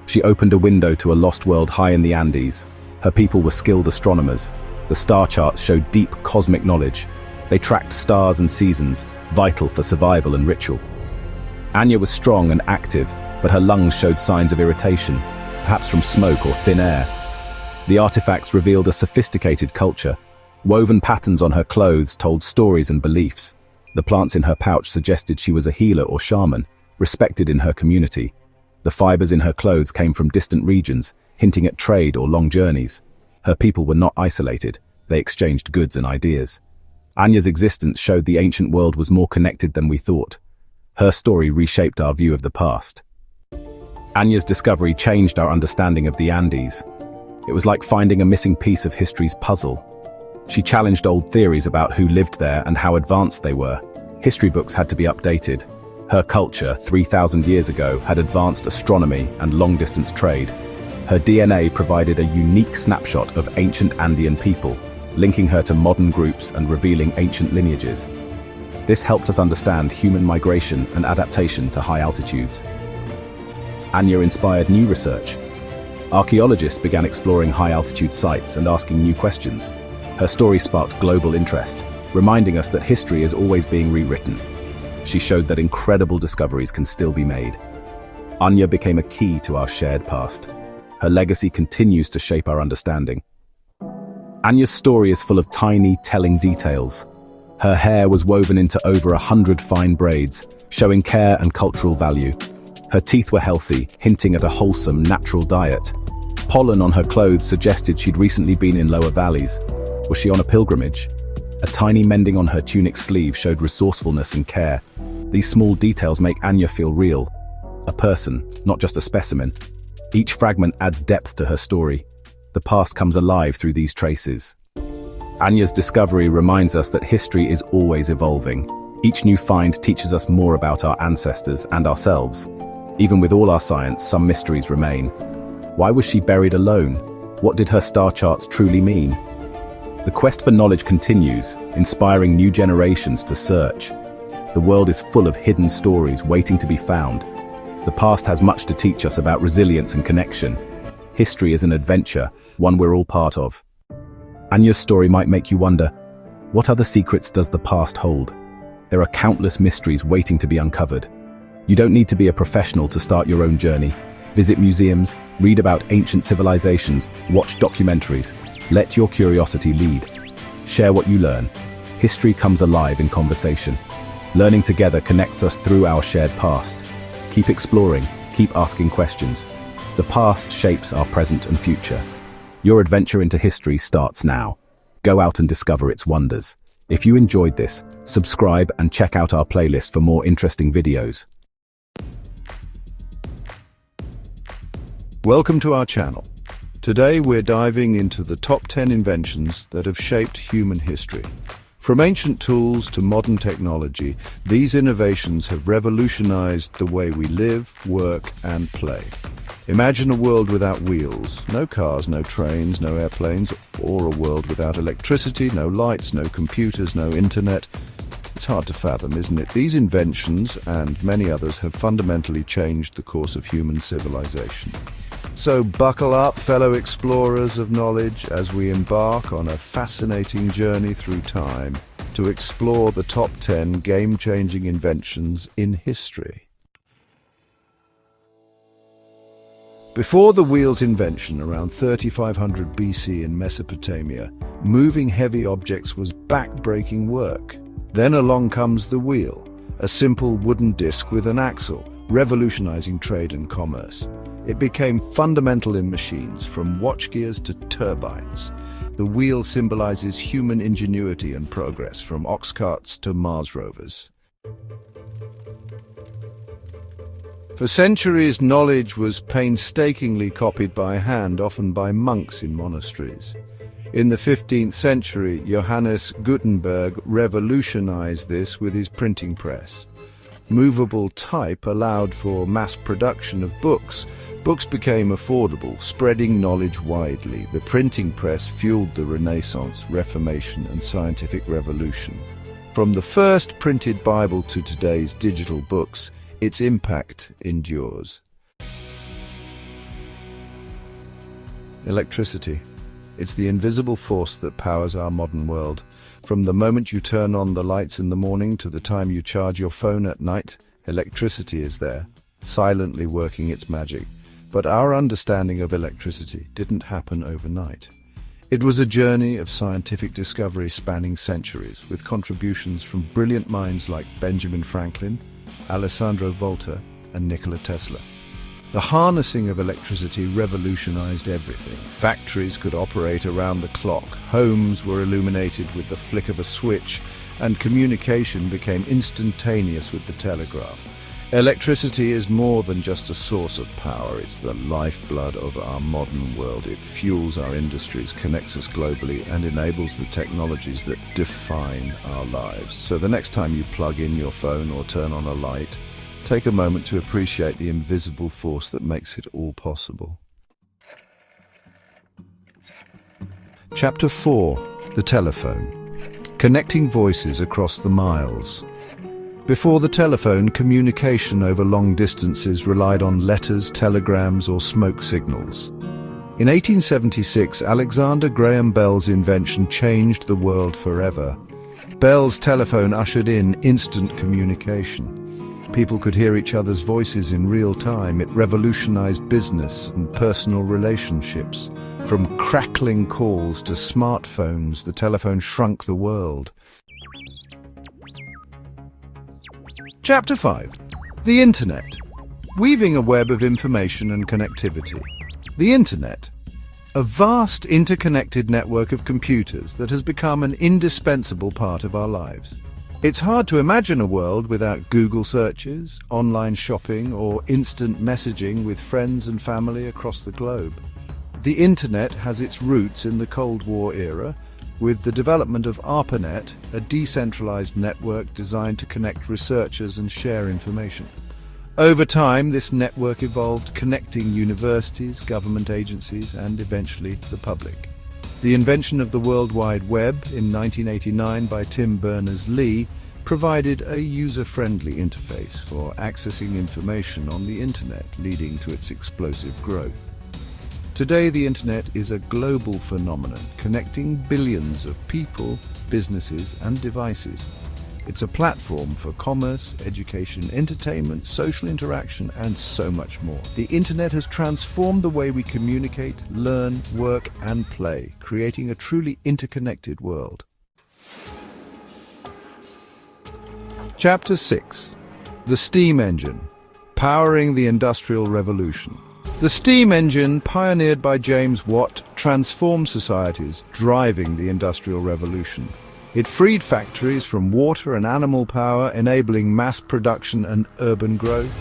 She opened a window to a lost world high in the Andes. Her people were skilled astronomers. The star charts showed deep cosmic knowledge. They tracked stars and seasons, vital for survival and ritual. Anya was strong and active, but her lungs showed signs of irritation, perhaps from smoke or thin air. The artifacts revealed a sophisticated culture. Woven patterns on her clothes told stories and beliefs. The plants in her pouch suggested she was a healer or shaman, respected in her community. The fibers in her clothes came from distant regions, hinting at trade or long journeys. Her people were not isolated, they exchanged goods and ideas. Anya's existence showed the ancient world was more connected than we thought. Her story reshaped our view of the past. Anya's discovery changed our understanding of the Andes. It was like finding a missing piece of history's puzzle. She challenged old theories about who lived there and how advanced they were. History books had to be updated. Her culture, 3,000 years ago, had advanced astronomy and long-distance trade. Her DNA provided a unique snapshot of ancient Andean people, linking her to modern groups and revealing ancient lineages. This helped us understand human migration and adaptation to high altitudes. Anya inspired new research. Archaeologists began exploring high-altitude sites and asking new questions. Her story sparked global interest, reminding us that history is always being rewritten. She showed that incredible discoveries can still be made. Anya became a key to our shared past. Her legacy continues to shape our understanding. Anya's story is full of tiny, telling details. Her hair was woven into over 100 fine braids, showing care and cultural value. Her teeth were healthy, hinting at a wholesome, natural diet. Pollen on her clothes suggested she'd recently been in lower valleys. Was she on a pilgrimage? A tiny mending on her tunic sleeve showed resourcefulness and care. These small details make Anya feel real. A person, not just a specimen. Each fragment adds depth to her story. The past comes alive through these traces. Anya's discovery reminds us that history is always evolving. Each new find teaches us more about our ancestors and ourselves. Even with all our science, some mysteries remain. Why was she buried alone? What did her star charts truly mean? The quest for knowledge continues, inspiring new generations to search. The world is full of hidden stories waiting to be found. The past has much to teach us about resilience and connection. History is an adventure, one we're all part of. Anya's story might make you wonder, what other secrets does the past hold? There are countless mysteries waiting to be uncovered. You don't need to be a professional to start your own journey. Visit museums, read about ancient civilizations, watch documentaries. Let your curiosity lead. Share what you learn. History comes alive in conversation. Learning together connects us through our shared past. Keep exploring, keep asking questions. The past shapes our present and future. Your adventure into history starts now. Go out and discover its wonders. If you enjoyed this, subscribe and check out our playlist for more interesting videos. Welcome to our channel. Today we're diving into the top 10 inventions that have shaped human history. From ancient tools to modern technology, these innovations have revolutionized the way we live, work, and play. Imagine a world without wheels, no cars, no trains, no airplanes, or a world without electricity, no lights, no computers, no internet. It's hard to fathom, isn't it? These inventions, and many others, have fundamentally changed the course of human civilization. So buckle up, fellow explorers of knowledge, as we embark on a fascinating journey through time to explore the top 10 game-changing inventions in history. Before the wheel's invention, around 3500 BC in Mesopotamia, moving heavy objects was back-breaking work. Then along comes the wheel, a simple wooden disc with an axle, revolutionizing trade and commerce. It became fundamental in machines, from watch gears to turbines. The wheel symbolizes human ingenuity and progress, from ox carts to Mars rovers. For centuries, knowledge was painstakingly copied by hand, often by monks in monasteries. In the 15th century, Johannes Gutenberg revolutionized this with his printing press. Movable type allowed for mass production of books. Books became affordable, spreading knowledge widely. The printing press fueled the Renaissance, Reformation, and scientific revolution. From the first printed Bible to today's digital books, its impact endures. Electricity. It's the invisible force that powers our modern world. From the moment you turn on the lights in the morning to the time you charge your phone at night, electricity is there, silently working its magic. But our understanding of electricity didn't happen overnight. It was a journey of scientific discovery spanning centuries, with contributions from brilliant minds like Benjamin Franklin, Alessandro Volta, and Nikola Tesla. The harnessing of electricity revolutionized everything. Factories could operate around the clock, homes were illuminated with the flick of a switch, and communication became instantaneous with the telegraph. Electricity is more than just a source of power, it's the lifeblood of our modern world. It fuels our industries, connects us globally, and enables the technologies that define our lives. So the next time you plug in your phone or turn on a light, take a moment to appreciate the invisible force that makes it all possible. Chapter 4. The telephone. Connecting voices across the miles. Before the telephone, communication over long distances relied on letters, telegrams, or smoke signals. In 1876, Alexander Graham Bell's invention changed the world forever. Bell's telephone ushered in instant communication. People could hear each other's voices in real time. It revolutionized business and personal relationships. From crackling calls to smartphones, the telephone shrunk the world. Chapter 5. The Internet. Weaving a web of information and connectivity. The Internet. A vast interconnected network of computers that has become an indispensable part of our lives. It's hard to imagine a world without Google searches, online shopping, or instant messaging with friends and family across the globe. The Internet has its roots in the Cold War era, with the development of ARPANET, a decentralized network designed to connect researchers and share information. Over time, this network evolved, connecting universities, government agencies, and eventually the public. The invention of the World Wide Web in 1989 by Tim Berners-Lee provided a user-friendly interface for accessing information on the Internet, leading to its explosive growth. Today, the Internet is a global phenomenon, connecting billions of people, businesses, and devices. It's a platform for commerce, education, entertainment, social interaction, and so much more. The Internet has transformed the way we communicate, learn, work, and play, creating a truly interconnected world. Chapter 6. The Steam Engine. Powering the Industrial Revolution. The steam engine, pioneered by James Watt, transformed societies, driving the Industrial Revolution. It freed factories from water and animal power, enabling mass production and urban growth.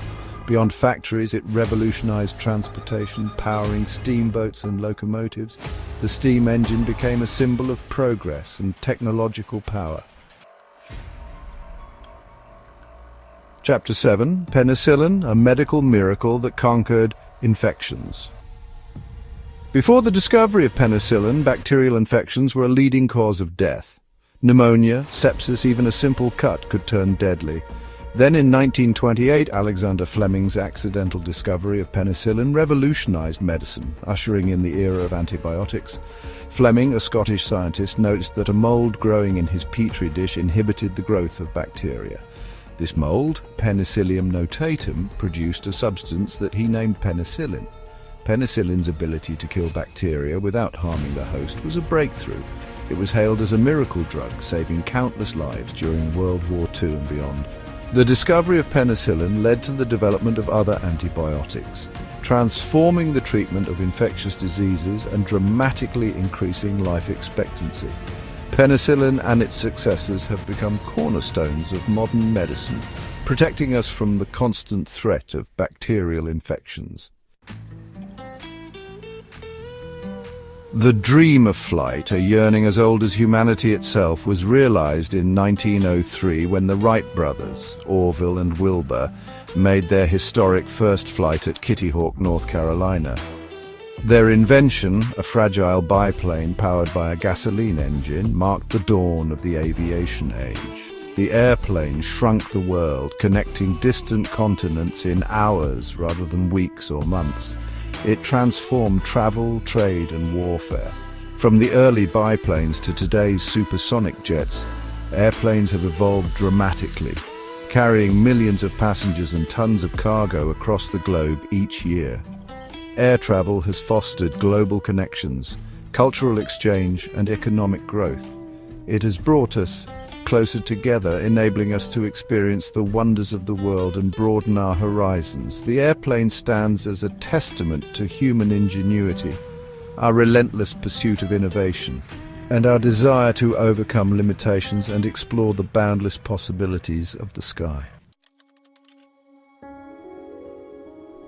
Beyond factories, it revolutionized transportation, powering steamboats and locomotives. The steam engine became a symbol of progress and technological power. Chapter 7. Penicillin, a medical miracle that conquered Infections. Before the discovery of penicillin, bacterial infections were a leading cause of death. Pneumonia, sepsis, even a simple cut could turn deadly. Then in 1928, Alexander Fleming's accidental discovery of penicillin revolutionized medicine, ushering in the era of antibiotics. Fleming, a Scottish scientist, noticed that a mold growing in his petri dish inhibited the growth of bacteria. This mold, Penicillium notatum, produced a substance that he named penicillin. Penicillin's ability to kill bacteria without harming the host was a breakthrough. It was hailed as a miracle drug, saving countless lives during World War II and beyond. The discovery of penicillin led to the development of other antibiotics, transforming the treatment of infectious diseases and dramatically increasing life expectancy. Penicillin and its successors have become cornerstones of modern medicine, protecting us from the constant threat of bacterial infections. The dream of flight, a yearning as old as humanity itself, was realized in 1903 when the Wright brothers, Orville and Wilbur, made their historic first flight at Kitty Hawk, North Carolina. Their invention, a fragile biplane powered by a gasoline engine, marked the dawn of the aviation age. The airplane shrunk the world, connecting distant continents in hours rather than weeks or months. It transformed travel, trade, and warfare. From the early biplanes to today's supersonic jets, airplanes have evolved dramatically, carrying millions of passengers and tons of cargo across the globe each year. Air travel has fostered global connections, cultural exchange, and economic growth. It has brought us closer together, enabling us to experience the wonders of the world and broaden our horizons. The airplane stands as a testament to human ingenuity, our relentless pursuit of innovation, and our desire to overcome limitations and explore the boundless possibilities of the sky.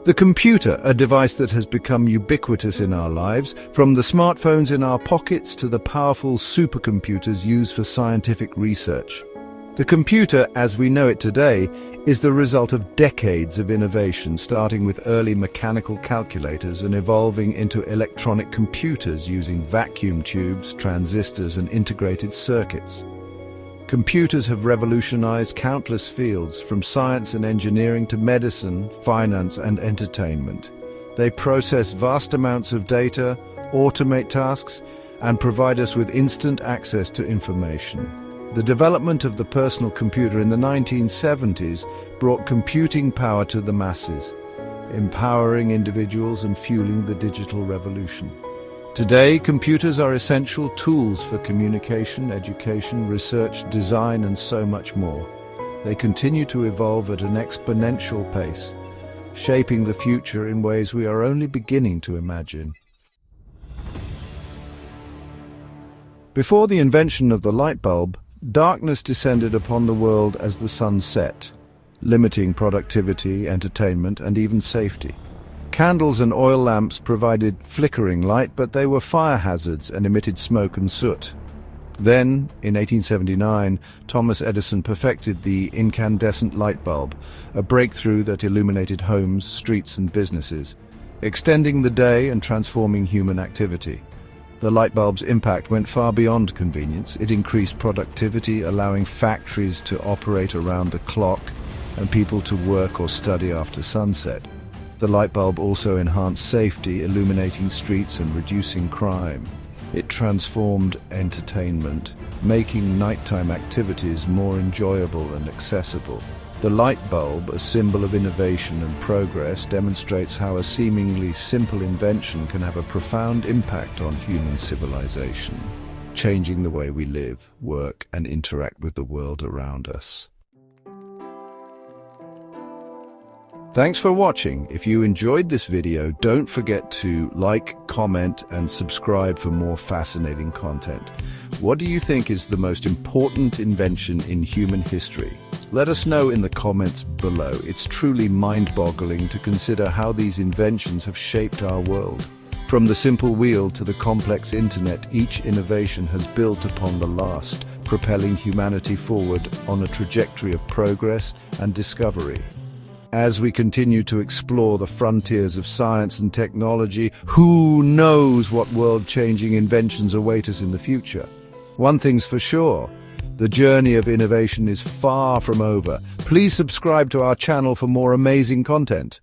The computer, a device that has become ubiquitous in our lives, from the smartphones in our pockets to the powerful supercomputers used for scientific research. The computer, as we know it today, is the result of decades of innovation, starting with early mechanical calculators and evolving into electronic computers using vacuum tubes, transistors, and integrated circuits. Computers have revolutionized countless fields, from science and engineering to medicine, finance, and entertainment. They process vast amounts of data, automate tasks, and provide us with instant access to information. The development of the personal computer in the 1970s brought computing power to the masses, empowering individuals and fueling the digital revolution. Today, computers are essential tools for communication, education, research, design, and so much more. They continue to evolve at an exponential pace, shaping the future in ways we are only beginning to imagine. Before the invention of the light bulb, darkness descended upon the world as the sun set, limiting productivity, entertainment, and even safety. Candles and oil lamps provided flickering light, but they were fire hazards and emitted smoke and soot. Then, in 1879, Thomas Edison perfected the incandescent light bulb, a breakthrough that illuminated homes, streets, and businesses, extending the day and transforming human activity. The light bulb's impact went far beyond convenience. It increased productivity, allowing factories to operate around the clock and people to work or study after sunset. The light bulb also enhanced safety, illuminating streets and reducing crime. It transformed entertainment, making nighttime activities more enjoyable and accessible. The light bulb, a symbol of innovation and progress, demonstrates how a seemingly simple invention can have a profound impact on human civilization, changing the way we live, work, and interact with the world around us. Thanks for watching. If you enjoyed this video, don't forget to like, comment, and subscribe for more fascinating content. What do you think is the most important invention in human history? Let us know in the comments below. It's truly mind-boggling to consider how these inventions have shaped our world. From the simple wheel to the complex internet, each innovation has built upon the last, propelling humanity forward on a trajectory of progress and discovery. As we continue to explore the frontiers of science and technology, who knows what world-changing inventions await us in the future? One thing's for sure, the journey of innovation is far from over. Please subscribe to our channel for more amazing content.